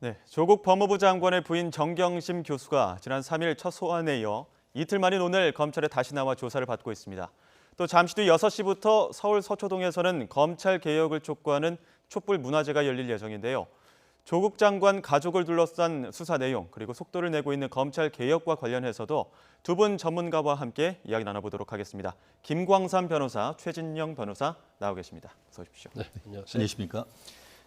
네, 조국 법무부 장관의 부인 정경심 교수가 지난 3일 첫 소환에 이어 이틀 만인 오늘 검찰에 다시 나와 조사를 받고 있습니다. 또 잠시 뒤 6시부터 서울 서초동에서는 검찰 개혁을 촉구하는 촛불 문화제가 열릴 예정인데요. 조국 장관 가족을 둘러싼 수사 내용 그리고 속도를 내고 있는 검찰 개혁과 관련해서도 두 분 전문가와 함께 이야기 나눠보도록 하겠습니다. 김광삼 변호사, 최진영 변호사 나와 계십니다. 어서 오십시오. 네, 안녕하세요. 안녕하십니까?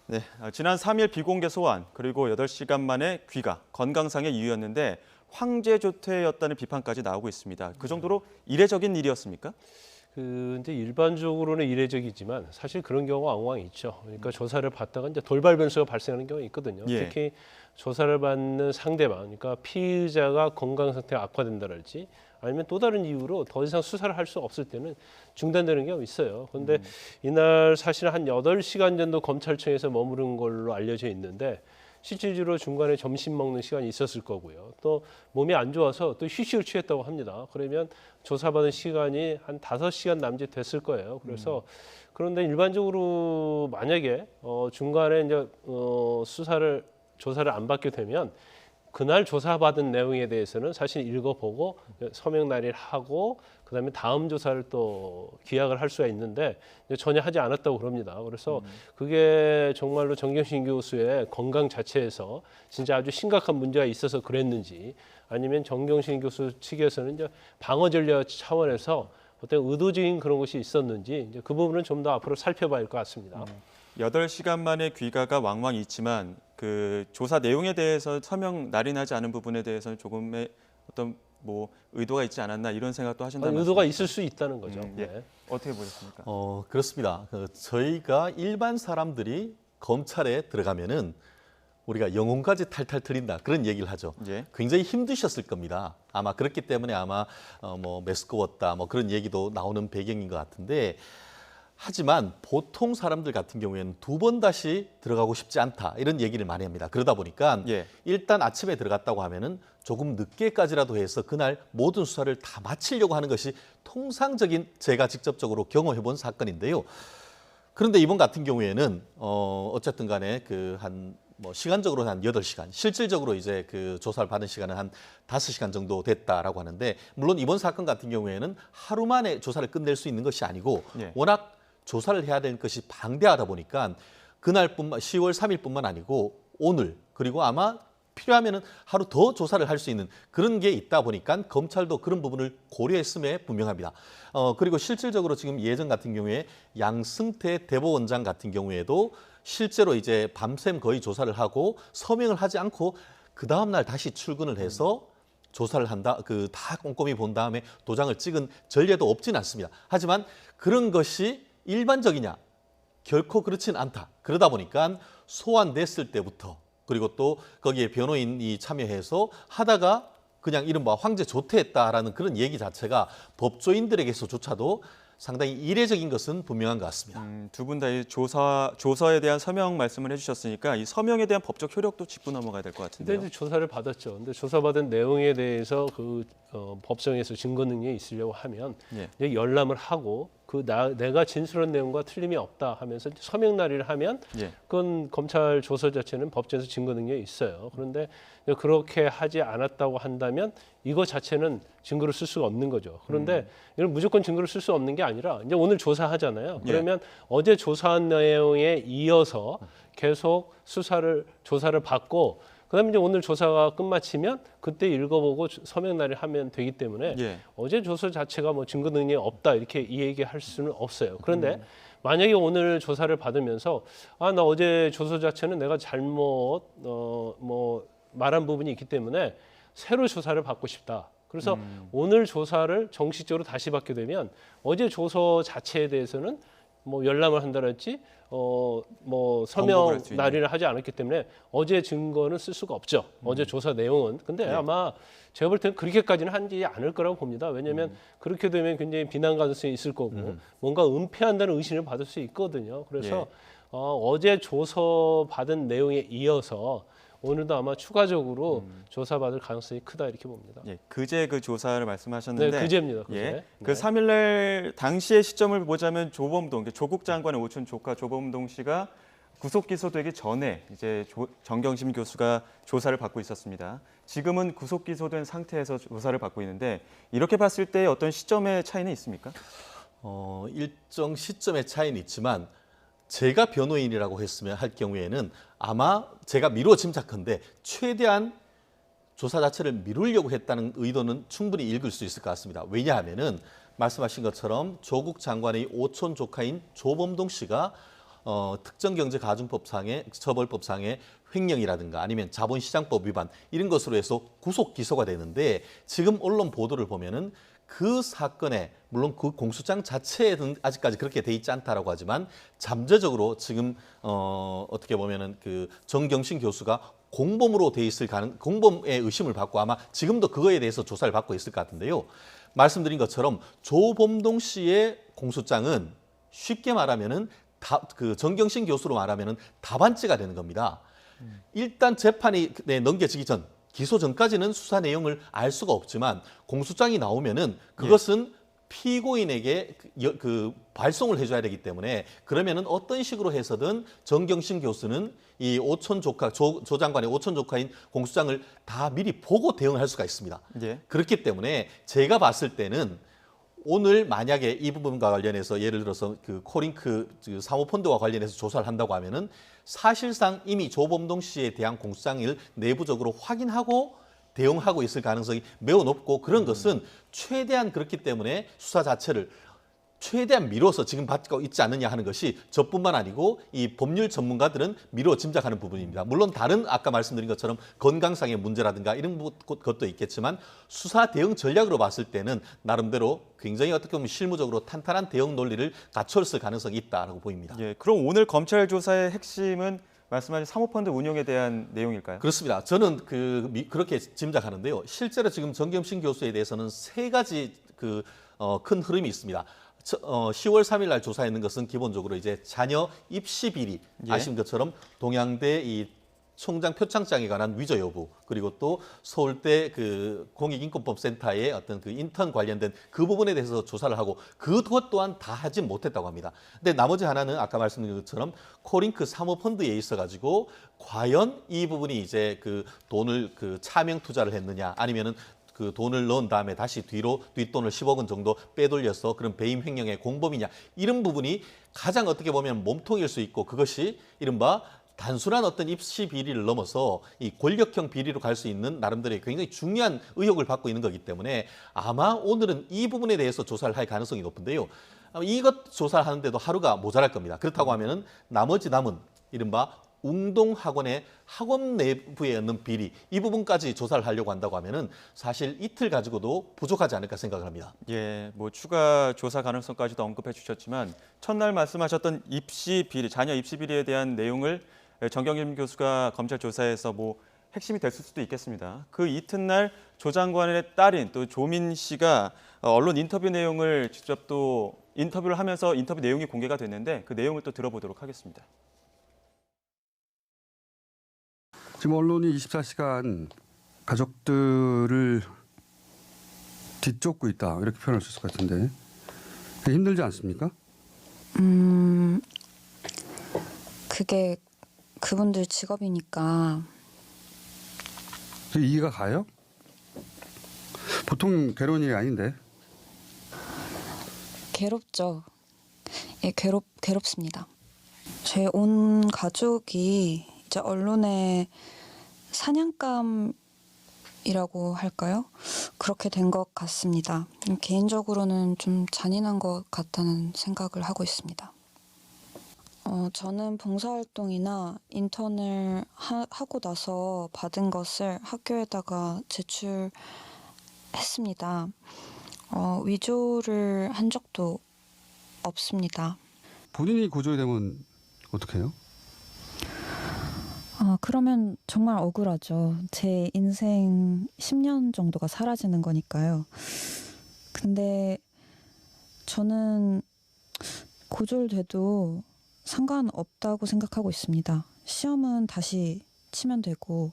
네, 지난 3일 비공개 소환 그리고 8시간 만에 귀가 건강상의 이유였는데 황제 조퇴였다는 비판까지 나오고 있습니다. 그 정도로 이례적인 일이었습니까? 이제 일반적으로는 이례적이지만 사실 그런 경우가 왕왕 있죠. 그러니까 조사를 받다가 이제 돌발 변수가 발생하는 경우가 있거든요. 예. 특히 조사를 받는 상대방, 그러니까 피의자가 건강 상태가 악화된다랄지 아니면 또 다른 이유로 더 이상 수사를 할 수 없을 때는 중단되는 경우가 있어요. 그런데 이날 사실 한 8시간 정도 검찰청에서 머무른 걸로 알려져 있는데 실질적으로 중간에 점심 먹는 시간이 있었을 거고요. 또 몸이 안 좋아서 또 휴식을 취했다고 합니다. 그러면 조사받은 시간이 한 5시간 남짓 됐을 거예요. 그래서 그런데 일반적으로 만약에 중간에 이제 조사를 안 받게 되면 그날 조사받은 내용에 대해서는 사실 읽어보고 서명 날일 하고 그다음에 다음 조사를 또 기약을 할 수가 있는데 전혀 하지 않았다고 그럽니다. 그래서 그게 정말로 정경심 교수의 건강 자체에서 진짜 아주 심각한 문제가 있어서 그랬는지 아니면 정경심 교수 측에서는 이제 방어 전략 차원에서 어떤 의도적인 그런 것이 있었는지 이제 그 부분은 좀 더 앞으로 살펴봐야 할 것 같습니다. 8시간 만에 귀가가 왕왕 있지만 그 조사 내용에 대해서 서명 날인하지 않은 부분에 대해서는 조금의 어떤 의도가 있지 않았나 이런 생각도 하신다는 의도가 말씀이시죠? 있을 수 있다는 거죠. 예. 네. 어떻게 보셨습니까? 그렇습니다. 저희가 일반 사람들이 검찰에 들어가면은 우리가 영혼까지 탈탈 털린다 그런 얘기를 하죠. 예. 굉장히 힘드셨을 겁니다. 아마 그렇기 때문에 아마 메스꺼웠다 그런 얘기도 나오는 배경인 것 같은데 하지만 보통 사람들 같은 경우에는 2번 다시 들어가고 싶지 않다 이런 얘기를 많이 합니다. 그러다 보니까 예. 일단 아침에 들어갔다고 하면은 조금 늦게까지라도 해서 그날 모든 수사를 다 마치려고 하는 것이 통상적인 제가 직접적으로 경험해 본 사건인데요. 그런데 이번 같은 경우에는 어쨌든 간에 시간적으로 한 8시간, 실질적으로 이제 그 조사를 받은 시간은 한 5시간 정도 됐다라고 하는데 물론 이번 사건 같은 경우에는 하루 만에 조사를 끝낼 수 있는 것이 아니고 예. 워낙 조사를 해야 되는 것이 방대하다 보니까 그날뿐만 10월 3일뿐만 아니고 오늘 그리고 아마 필요하면은 하루 더 조사를 할 수 있는 그런 게 있다 보니까 검찰도 그런 부분을 고려했음에 분명합니다. 그리고 실질적으로 지금 예전 같은 경우에 양승태 대법원장 같은 경우에도 실제로 이제 밤샘 거의 조사를 하고 서명을 하지 않고 그 다음 날 다시 출근을 해서 조사를 한다. 다 꼼꼼히 본 다음에 도장을 찍은 전례도 없지는 않습니다. 하지만 그런 것이 일반적이냐? 결코 그렇지는 않다. 그러다 보니까 소환됐을 때부터 그리고 또 거기에 변호인이 참여해서 하다가 그냥 이른바 황제 조퇴했다라는 그런 얘기 자체가 법조인들에게서조차도 상당히 이례적인 것은 분명한 것 같습니다. 두 분 다 이 조서에 대한 서명 말씀을 해주셨으니까 이 서명에 대한 법적 효력도 짚고 넘어가야 될 것 근데 같은데요. 이제 조사를 받았죠. 근데 조사받은 내용에 대해서 법정에서 증거 능력이 있으려고 하면 예. 이제 열람을 하고 내가 진술한 내용과 틀림이 없다 하면서 서명 날의를 하면 예. 그건 검찰 조서 자체는 법정에서 증거 능력이 있어요. 그런데 그렇게 하지 않았다고 한다면 이거 자체는 증거를 쓸 수가 없는 거죠. 그런데 이걸 무조건 증거를 쓸 수 없는 게 아니라 이제 오늘 조사하잖아요. 그러면 어제 조사한 내용에 이어서 계속 조사를 받고 그다음에 이제 오늘 조사가 끝마치면 그때 읽어보고 서명 날을 하면 되기 때문에 예. 어제 조사 자체가 증거 능력이 없다 이렇게 이 얘기할 수는 없어요. 그런데 만약에 오늘 조사를 받으면서 나 어제 조사 자체는 내가 잘못 말한 부분이 있기 때문에 새로 조사를 받고 싶다. 그래서 오늘 조사를 정식적으로 다시 받게 되면 어제 조서 자체에 대해서는 열람을 한다랄지 서명 날의를 하지 않았기 때문에 어제 증거는 쓸 수가 없죠. 어제 조사 내용은. 근데 아마 제가 볼 때는 그렇게까지는 하지 않을 거라고 봅니다. 왜냐하면 그렇게 되면 굉장히 비난 가능성이 있을 거고 뭔가 은폐한다는 의심을 받을 수 있거든요. 그래서 어제 조서 받은 내용에 이어서 오늘도 아마 추가적으로 조사받을 가능성이 크다 이렇게 봅니다. 예, 그제 그 조사를 말씀하셨는데 네, 그제입니다. 그제. 예, 네. 그 3일날 당시의 시점을 보자면 조국 장관의 오촌 조카 조범동 씨가 구속 기소되기 전에 이제 정경심 교수가 조사를 받고 있었습니다. 지금은 구속 기소된 상태에서 조사를 받고 있는데 이렇게 봤을 때 어떤 시점의 차이는 있습니까? 일정 시점의 차이는 있지만 제가 변호인이라고 했으면 할 경우에는 아마 제가 미루어 짐작컨대 최대한 조사 자체를 미루려고 했다는 의도는 충분히 읽을 수 있을 것 같습니다. 왜냐하면은 말씀하신 것처럼 조국 장관의 오촌 조카인 조범동 씨가 특정경제가중법상의 처벌법상의 횡령이라든가 아니면 자본시장법 위반 이런 것으로 해서 구속 기소가 되는데 지금 언론 보도를 보면은 그 사건에 물론 그 공소장 자체에는 아직까지 그렇게 돼 있지 않다라고 하지만 잠재적으로 지금 어떻게 보면은 그 정경심 교수가 공범으로 돼 있을 공범의 의심을 받고 아마 지금도 그거에 대해서 조사를 받고 있을 것 같은데요. 말씀드린 것처럼 조범동 씨의 공소장은 쉽게 말하면은 그 정경심 교수로 말하면은 답안지가 되는 겁니다. 일단 재판이 넘겨지기 전 기소 전까지는 수사 내용을 알 수가 없지만 공소장이 나오면은 그것은 피고인에게 그 발송을 해줘야 되기 때문에 그러면은 어떤 식으로 해서든 정경심 교수는 이 오촌 조카 조 장관의 오촌 조카인 공소장을 다 미리 보고 대응할 수가 있습니다. 예. 그렇기 때문에 제가 봤을 때는 오늘 만약에 이 부분과 관련해서 예를 들어서 그 코링크 사모펀드와 관련해서 조사를 한다고 하면은 사실상 이미 조범동 씨에 대한 공소장을 내부적으로 확인하고 대응하고 있을 가능성이 매우 높고 그런 것은 최대한 그렇기 때문에 수사 자체를 최대한 미뤄서 지금 받고 있지 않느냐 하는 것이 저뿐만 아니고 이 법률 전문가들은 미뤄 짐작하는 부분입니다. 물론 다른 아까 말씀드린 것처럼 건강상의 문제라든가 이런 것도 있겠지만 수사 대응 전략으로 봤을 때는 나름대로 굉장히 어떻게 보면 실무적으로 탄탄한 대응 논리를 갖췄을 가능성이 있다라고 보입니다. 예, 그럼 오늘 검찰 조사의 핵심은 말씀하신 사모펀드 운용에 대한 내용일까요? 그렇습니다. 저는 그렇게 짐작하는데요. 실제로 지금 정경심 교수에 대해서는 세 가지 큰 흐름이 있습니다. 10월 3일 날 조사했는 것은 기본적으로 이제 자녀 입시 비리 예. 아신 것처럼 동양대 이 총장 표창장에 관한 위조 여부 그리고 또 서울대 그 공익인권법센터의 어떤 그 인턴 관련된 그 부분에 대해서 조사를 하고 그것 또한 다 하진 못했다고 합니다. 근데 나머지 하나는 아까 말씀드린 것처럼 코링크 사모펀드에 있어 가지고 과연 이 부분이 이제 그 돈을 그 차명 투자를 했느냐 아니면은 그 돈을 넣은 다음에 다시 뒤로 뒷돈을 10억 원 정도 빼돌려서 그런 배임 횡령의 공범이냐 이런 부분이 가장 어떻게 보면 몸통일 수 있고 그것이 이른바 단순한 어떤 입시 비리를 넘어서 이 권력형 비리로 갈 수 있는 나름대로의 굉장히 중요한 의혹을 받고 있는 거기 때문에 아마 오늘은 이 부분에 대해서 조사를 할 가능성이 높은데요. 이것 조사를 하는데도 하루가 모자랄 겁니다. 그렇다고 하면은 나머지 남은 이른바 웅동학원의 학원 내부에 있는 비리 이 부분까지 조사를 하려고 한다고 하면은 사실 이틀 가지고도 부족하지 않을까 생각을 합니다. 예, 뭐 추가 조사 가능성까지도 언급해 주셨지만 첫날 말씀하셨던 입시 비리, 자녀 입시 비리에 대한 내용을 정경심 교수가 검찰 조사에서 뭐 핵심이 됐을 수도 있겠습니다. 그 이튿날 조 장관의 딸인 또 조민 씨가 언론 인터뷰 내용을 직접 또 인터뷰를 하면서 인터뷰 내용이 공개가 됐는데 그 내용을 또 들어보도록 하겠습니다. 지금 언론이 24시간 가족들을 뒤쫓고 있다 이렇게 표현할 수 있을 것 같은데 힘들지 않습니까? 그게 그분들 직업이니까. 이해가 가요? 보통 괴로운 일이 아닌데. 괴롭죠. 예, 괴롭습니다. 제 온 가족이 이제 언론의 사냥감이라고 할까요? 그렇게 된 것 같습니다. 개인적으로는 좀 잔인한 것 같다는 생각을 하고 있습니다. 저는 봉사활동이나 인턴을 하고 나서 받은 것을 학교에다가 제출했습니다. 위조를 한 적도 없습니다. 본인이 고조이 되면 어떻게 해요? 그러면 정말 억울하죠. 제 인생 10년 정도가 사라지는 거니까요. 근데 저는 고졸돼도 상관없다고 생각하고 있습니다. 시험은 다시 치면 되고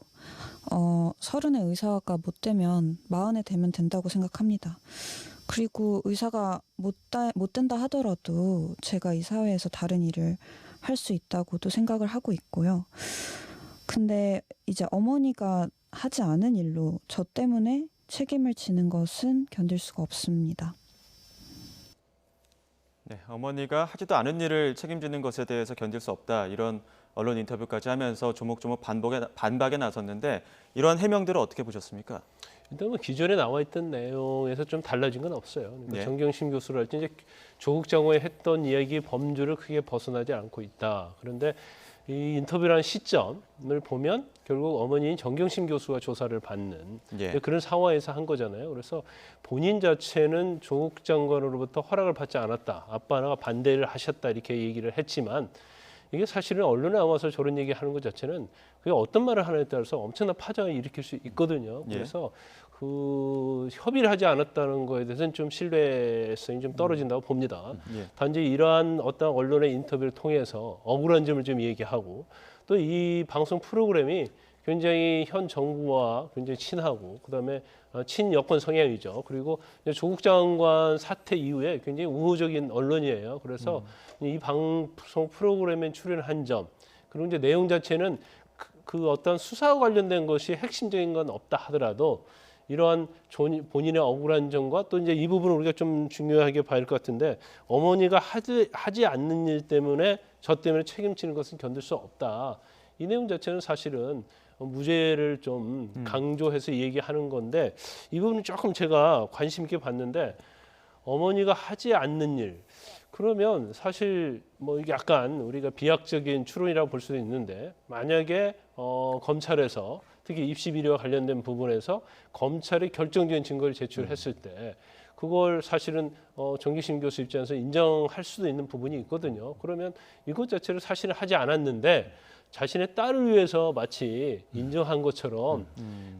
30에 의사가 못 되면 40에 되면 된다고 생각합니다. 그리고 의사가 못 된다 하더라도 제가 이 사회에서 다른 일을 할 수 있다고도 생각을 하고 있고요. 근데 이제 어머니가 하지 않은 일로 저 때문에 책임을 지는 것은 견딜 수가 없습니다. 네, 어머니가 하지도 않은 일을 책임지는 것에 대해서 견딜 수 없다. 이런 언론 인터뷰까지 하면서 조목조목 반박에 나섰는데 이러한 해명들을 어떻게 보셨습니까? 일단 뭐 기존에 나와 있던 내용에서 좀 달라진 건 없어요. 그러니까 네. 정경심 교수랄지 이제 조국 장관이 했던 이야기 범주를 크게 벗어나지 않고 있다. 그런데 이 인터뷰라는 시점을 보면 결국 어머니인 정경심 교수가 조사를 받는 예. 그런 상황에서 한 거잖아요. 그래서 본인 자체는 조국 장관으로부터 허락을 받지 않았다. 아빠가 반대를 하셨다 이렇게 얘기를 했지만 이게 사실은 언론에 나와서 저런 얘기하는 것 자체는 그게 어떤 말을 하느냐에 따라서 엄청난 파장을 일으킬 수 있거든요. 그래서 그 협의를 하지 않았다는 거에 대해서는 좀 신뢰성이 좀 떨어진다고 봅니다. 예. 단지 이러한 어떤 언론의 인터뷰를 통해서 억울한 점을 좀 얘기하고 또 이 방송 프로그램이 굉장히 현 정부와 굉장히 친하고 그다음에 친여권 성향이죠. 그리고 조국 장관 사태 이후에 굉장히 우호적인 언론이에요. 그래서 이 방송 프로그램에 출연한 점 그리고 이제 내용 자체는 그 어떤 수사와 관련된 것이 핵심적인 건 없다 하더라도 이러한 본인의 억울한 점과 또 이제 이 부분을 우리가 좀 중요하게 봐야 할 것 같은데 어머니가 하지 않는 일 때문에 저 때문에 책임지는 것은 견딜 수 없다. 이 내용 자체는 사실은 무죄를 좀 강조해서 얘기하는 건데 이 부분은 조금 제가 관심 있게 봤는데 어머니가 하지 않는 일 그러면 사실 뭐 이게 약간 우리가 비약적인 추론이라고 볼 수도 있는데 만약에 검찰에서 특히 입시 비리와 관련된 부분에서 검찰이 결정적인 증거를 제출했을 때 그걸 사실은 정기심 교수 입장에서 인정할 수도 있는 부분이 있거든요. 그러면 이것 자체를 사실은 하지 않았는데 자신의 딸을 위해서 마치 인정한 것처럼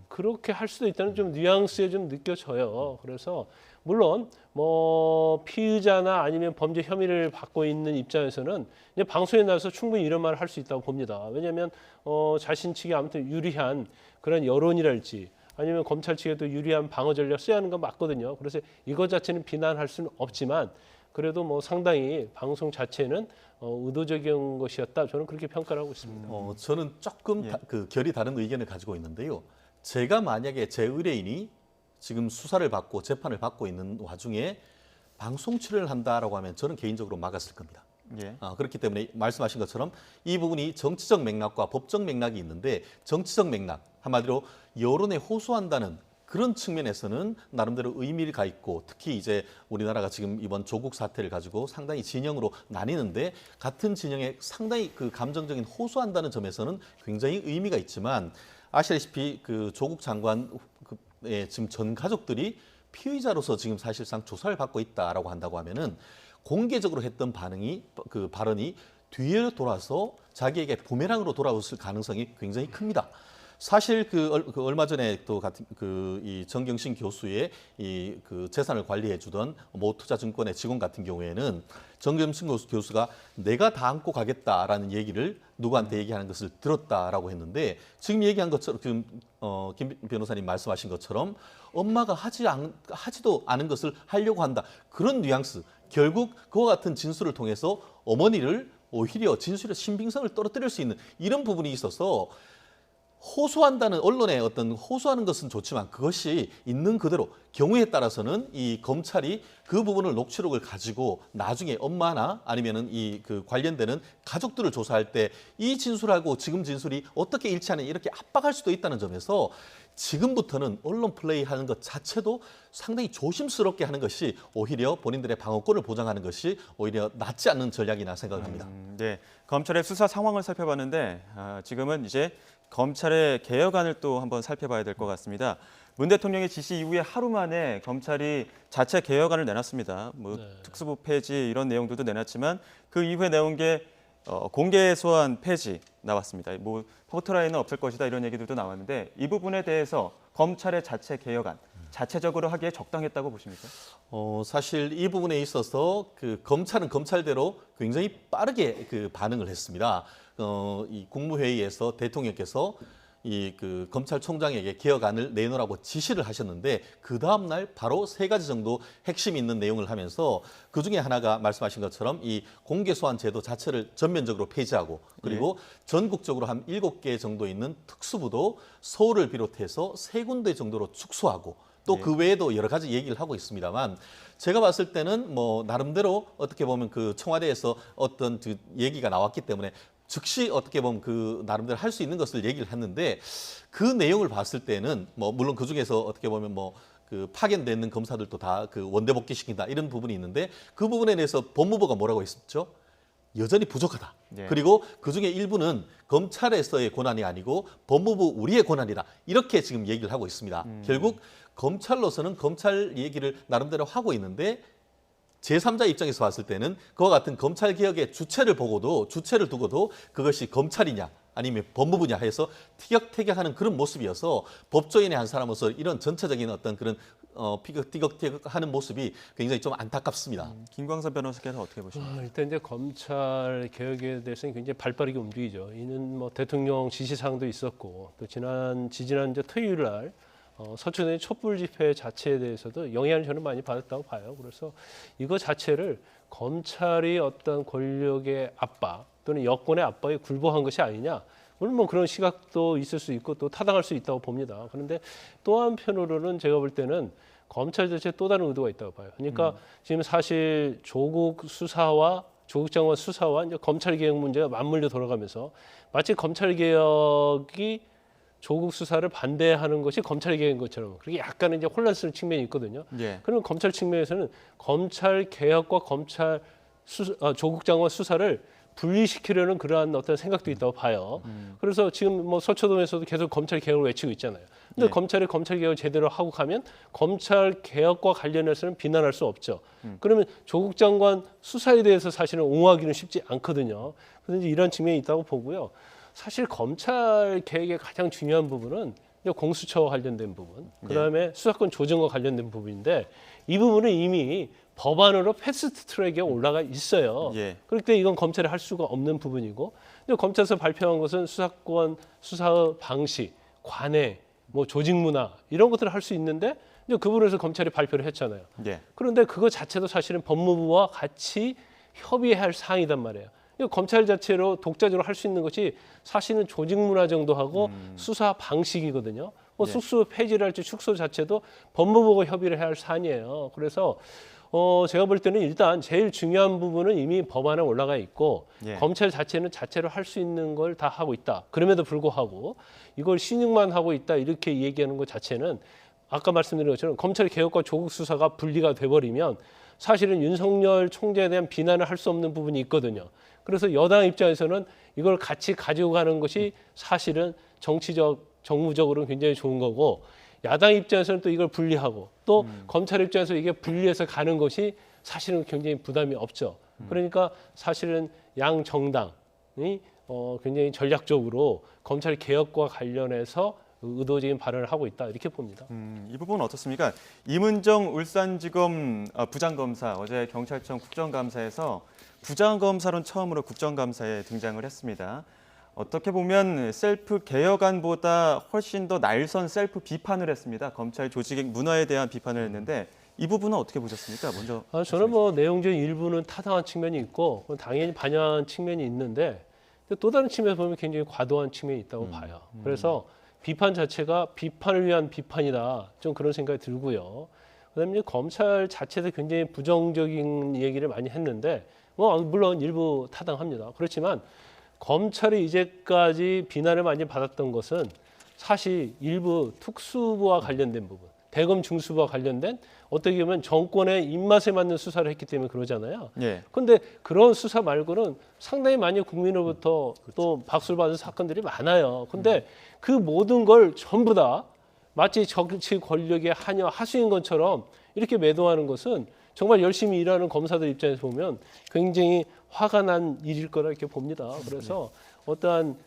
그렇게 할 수도 있다는 좀 뉘앙스에 좀 느껴져요. 그래서 물론 뭐 피의자나 아니면 범죄 혐의를 받고 있는 입장에서는 이제 방송에 나와서 충분히 이런 말을 할 수 있다고 봅니다. 왜냐하면 자신 측에 아무튼 유리한 그런 여론이랄지 아니면 검찰 측에도 유리한 방어 전략 써야 하는 건 맞거든요. 그래서 이것 자체는 비난할 수는 없지만 그래도 뭐 상당히 방송 자체는 의도적인 것이었다. 저는 그렇게 평가를 하고 있습니다. 저는 조금 그 결이 다른 의견을 가지고 있는데요. 제가 만약에 제 의뢰인이 지금 수사를 받고 재판을 받고 있는 와중에 방송 출연을 한다라고 하면 저는 개인적으로 막았을 겁니다. 예. 그렇기 때문에 말씀하신 것처럼 이 부분이 정치적 맥락과 법적 맥락이 있는데 정치적 맥락, 한마디로 여론에 호소한다는 그런 측면에서는 나름대로 의미가 있고 특히 이제 우리나라가 지금 이번 조국 사태를 가지고 상당히 진영으로 나뉘는데 같은 진영에 상당히 그 감정적인 호소한다는 점에서는 굉장히 의미가 있지만 아시다시피 그 조국 장관 지금 전 가족들이 피의자로서 지금 사실상 조사를 받고 있다라고 한다고 하면은 공개적으로 했던 발언이 뒤에 돌아서 자기에게 부메랑으로 돌아왔을 가능성이 굉장히 큽니다. 사실 얼마 전에 또 같은 이 정경심 교수의 그 재산을 관리해주던 모투자증권의 직원 같은 경우에는 정경심 교수가 내가 다 안고 가겠다라는 얘기를 누구한테 얘기하는 것을 들었다라고 했는데 지금 얘기한 것처럼 지금 김 변호사님 말씀하신 것처럼 엄마가 하지도 않은 것을 하려고 한다 그런 뉘앙스 결국 그와 같은 진술을 통해서 어머니를 오히려 진술의 신빙성을 떨어뜨릴 수 있는 이런 부분이 있어서. 호소한다는 언론의 어떤 호소하는 것은 좋지만 그것이 있는 그대로 경우에 따라서는 이 검찰이 그 부분을 녹취록을 가지고 나중에 엄마나 아니면은 그 관련되는 가족들을 조사할 때 이 진술하고 지금 진술이 어떻게 일치하는 이렇게 압박할 수도 있다는 점에서 지금부터는 언론 플레이하는 것 자체도 상당히 조심스럽게 하는 것이 오히려 본인들의 방어권을 보장하는 것이 오히려 낫지 않는 전략이나 생각을 합니다. 네, 검찰의 수사 상황을 살펴봤는데 지금은 이제 검찰의 개혁안을 또 한번 살펴봐야 될 것 같습니다. 문 대통령의 지시 이후에 하루 만에 검찰이 자체 개혁안을 내놨습니다. 뭐 특수부 폐지 이런 내용들도 내놨지만 그 이후에 내온 게 공개 소환 폐지 나왔습니다. 뭐 포토라인은 없을 것이다 이런 얘기들도 나왔는데 이 부분에 대해서 검찰의 자체 개혁안 자체적으로 하기에 적당했다고 보십니까? 사실 이 부분에 있어서 그 검찰은 검찰대로 굉장히 빠르게 그 반응을 했습니다. 이 국무회의에서 대통령께서 이 검찰총장에게 개혁안을 내놓으라고 지시를 하셨는데 그 다음 날 바로 3가지 정도 핵심이 있는 내용을 하면서 그 중에 하나가 말씀하신 것처럼 이 공개소환 제도 자체를 전면적으로 폐지하고 그리고 전국적으로 한 7개 정도 있는 특수부도 서울을 비롯해서 3군데 정도로 축소하고 또 그 외에도 여러 가지 얘기를 하고 있습니다만 제가 봤을 때는 뭐 나름대로 어떻게 보면 그 청와대에서 어떤 그 얘기가 나왔기 때문에 즉시 어떻게 보면 그 나름대로 할 수 있는 것을 얘기를 했는데 그 내용을 봤을 때는 뭐 물론 그 중에서 어떻게 보면 뭐 그 파견되는 검사들도 다 그 원대 복귀시킨다 이런 부분이 있는데 그 부분에 대해서 법무부가 뭐라고 했었죠? 여전히 부족하다. 네. 그리고 그중에 일부는 검찰에서의 권한이 아니고 법무부 우리의 권한이다. 이렇게 지금 얘기를 하고 있습니다. 결국 검찰로서는 검찰 얘기를 나름대로 하고 있는데 제3자 입장에서 봤을 때는 그와 같은 검찰 개혁의 주체를 두고도 그것이 검찰이냐 아니면 법무부냐 해서 티격태격하는 그런 모습이어서 법조인의 한 사람으로서 이런 전체적인 어떤 그런 티격태격하는 모습이 굉장히 좀 안타깝습니다. 김광선 변호사께서 어떻게 보십니까? 일단 이제 검찰 개혁에 대해서는 굉장히 발빠르게 움직이죠. 이는 뭐 대통령 지시사항도 있었고 또 지지난 이제 토요일 날 서초동의 촛불 집회 자체에 대해서도 영향을 저는 많이 받았다고 봐요. 그래서 이거 자체를 검찰이 어떤 권력의 압박 또는 여권의 압박에 굴복한 것이 아니냐. 물론 뭐 그런 시각도 있을 수 있고 또 타당할 수 있다고 봅니다. 그런데 또 한편으로는 제가 볼 때는 검찰 자체에 또 다른 의도가 있다고 봐요. 그러니까 지금 사실 조국 장관 수사와 이제 검찰 개혁 문제가 맞물려 돌아가면서 마치 검찰 개혁이 조국 수사를 반대하는 것이 검찰 개혁인 것처럼 그렇게 약간은 이제 혼란스러운 측면이 있거든요. 예. 그럼 검찰 측면에서는 검찰 개혁과 조국 장관 수사를 분리시키려는 그러한 어떤 생각도 있다고 봐요. 그래서 지금 뭐 서초동에서도 계속 검찰 개혁을 외치고 있잖아요. 근데 예. 검찰이 검찰 개혁을 제대로 하고 가면 검찰 개혁과 관련해서는 비난할 수 없죠. 그러면 조국 장관 수사에 대해서 사실은 옹호하기는 쉽지 않거든요. 그래서 이제 이런 측면이 있다고 보고요. 사실 검찰 개혁의 가장 중요한 부분은 이제 공수처와 관련된 부분, 그다음에 수사권 조정과 관련된 부분인데 이 부분은 이미 법안으로 패스트 트랙에 올라가 있어요. 예. 그렇기 때문에 이건 검찰이 할 수가 없는 부분이고, 근데 검찰에서 발표한 것은 수사권, 수사 방식, 관행, 뭐 조직 문화 이런 것들을 할 수 있는데 이제 그 부분에서 검찰이 발표를 했잖아요. 예. 그런데 그거 자체도 사실은 법무부와 같이 협의해야 할 사항이단 말이에요. 검찰 자체로 독자적으로 할 수 있는 것이 사실은 조직 문화 정도 하고 수사 방식이거든요. 뭐 네. 숙소 폐지를 할지 축소 자체도 법무부가 협의를 해야 할 사안이에요. 그래서 제가 볼 때는 일단 제일 중요한 부분은 이미 법안에 올라가 있고 예. 검찰 자체는 자체로 할 수 있는 걸 다 하고 있다. 그럼에도 불구하고 이걸 신용만 하고 있다 이렇게 얘기하는 것 자체는 아까 말씀드린 것처럼 검찰 개혁과 조국 수사가 분리가 돼버리면 사실은 윤석열 총재에 대한 비난을 할 수 없는 부분이 있거든요. 그래서 여당 입장에서는 이걸 같이 가지고 가는 것이 사실은 정무적으로는 굉장히 좋은 거고 야당 입장에서는 또 이걸 분리하고 또 검찰 입장에서 이게 분리해서 가는 것이 사실은 굉장히 부담이 없죠. 그러니까 사실은 양 정당이 굉장히 전략적으로 검찰 개혁과 관련해서 의도적인 발언을 하고 있다 이렇게 봅니다. 이 부분은 어떻습니까? 이문정 울산지검 부장검사 어제 경찰청 국정감사에서 부장검사로는 처음으로 국정감사에 등장을 했습니다. 어떻게 보면 셀프 개혁안보다 훨씬 더 날선 셀프 비판을 했습니다. 검찰 조직 문화에 대한 비판을 했는데 이 부분은 어떻게 보셨습니까? 먼저 저는 뭐 내용적인 일부는 타당한 측면이 있고 당연히 반영한 측면이 있는데 또 다른 측면에서 보면 굉장히 과도한 측면이 있다고 봐요. 그래서 비판 자체가 비판을 위한 비판이다. 좀 그런 생각이 들고요. 그다음에 이제 검찰 자체도 굉장히 부정적인 얘기를 많이 했는데 물론 일부 타당합니다. 그렇지만 검찰이 이제까지 비난을 많이 받았던 것은 사실 일부 특수부와 관련된 부분, 대검 중수부와 관련된 어떻게 보면 정권의 입맛에 맞는 수사를 했기 때문에 그러잖아요. 예. 그런데 그런 수사 말고는 상당히 많이 국민으로부터 또 박수를 받은 사건들이 많아요. 근데 그 모든 걸 전부 다 마치 정치 권력의 하수인 것처럼 이렇게 매도하는 것은 정말 열심히 일하는 검사들 입장에서 보면 굉장히 화가 난 일일 거라 이렇게 봅니다. 그래서 어떠한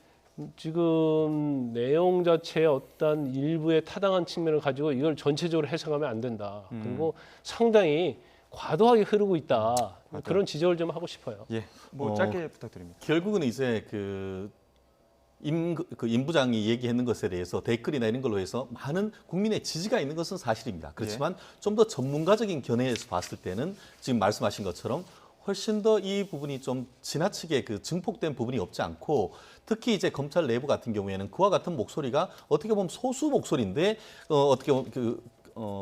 지금 내용 자체의 어떤 일부의 타당한 측면을 가지고 이걸 전체적으로 해석하면 안 된다. 그리고 상당히 과도하게 흐르고 있다. 그런 지적을 좀 하고 싶어요. 예. 뭐 짧게 부탁드립니다. 결국은 이제 임 부장이 얘기했는 것에 대해서 댓글이나 이런 걸로 해서 많은 국민의 지지가 있는 것은 사실입니다. 그렇지만 좀 더 전문가적인 견해에서 봤을 때는 지금 말씀하신 것처럼 훨씬 더 이 부분이 좀 지나치게 그 증폭된 부분이 없지 않고 특히 이제 검찰 내부 같은 경우에는 그와 같은 목소리가 어떻게 보면 소수 목소리인데 어떻게 보면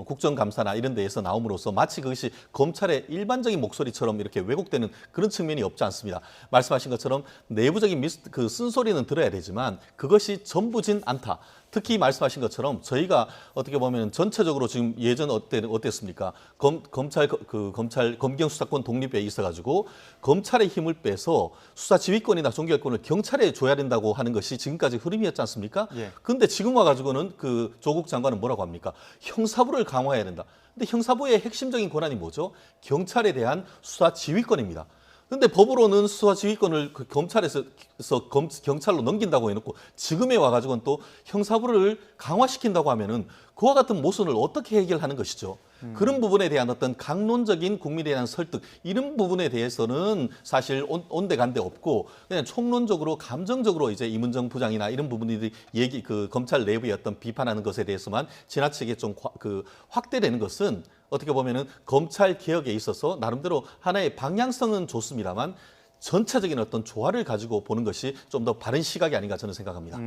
국정감사나 이런 데에서 나옴으로써 마치 그것이 검찰의 일반적인 목소리처럼 이렇게 왜곡되는 그런 측면이 없지 않습니다. 말씀하신 것처럼 내부적인 그 쓴소리는 들어야 되지만 그것이 전부진 않다. 특히 말씀하신 것처럼 저희가 어떻게 보면 전체적으로 지금 예전 어땠습니까? 검찰 검경 수사권 독립에 있어가지고 검찰의 힘을 빼서 수사 지휘권이나 종결권을 경찰에 줘야 된다고 하는 것이 지금까지 흐름이었지 않습니까? 예. 근데 지금 와가지고는 그 조국 장관은 뭐라고 합니까? 형사부를 강화해야 된다. 근데 형사부의 핵심적인 권한이 뭐죠? 경찰에 대한 수사 지휘권입니다. 근데 법으로는 수사 지휘권을 검찰에서 경찰로 넘긴다고 해놓고 지금에 와가지고는 또 형사부를 강화시킨다고 하면은 그와 같은 모순을 어떻게 해결하는 것이죠? 그런 부분에 대한 어떤 강론적인 국민에 대한 설득 이런 부분에 대해서는 사실 온데간데 없고 그냥 총론적으로 감정적으로 이제 이문정 부장이나 이런 부분들이 검찰 내부의 어떤 비판하는 것에 대해서만 지나치게 좀 확대되는 것은 어떻게 보면은 검찰 개혁에 있어서 나름대로 하나의 방향성은 좋습니다만 전체적인 어떤 조화를 가지고 보는 것이 좀 더 바른 시각이 아닌가 저는 생각합니다.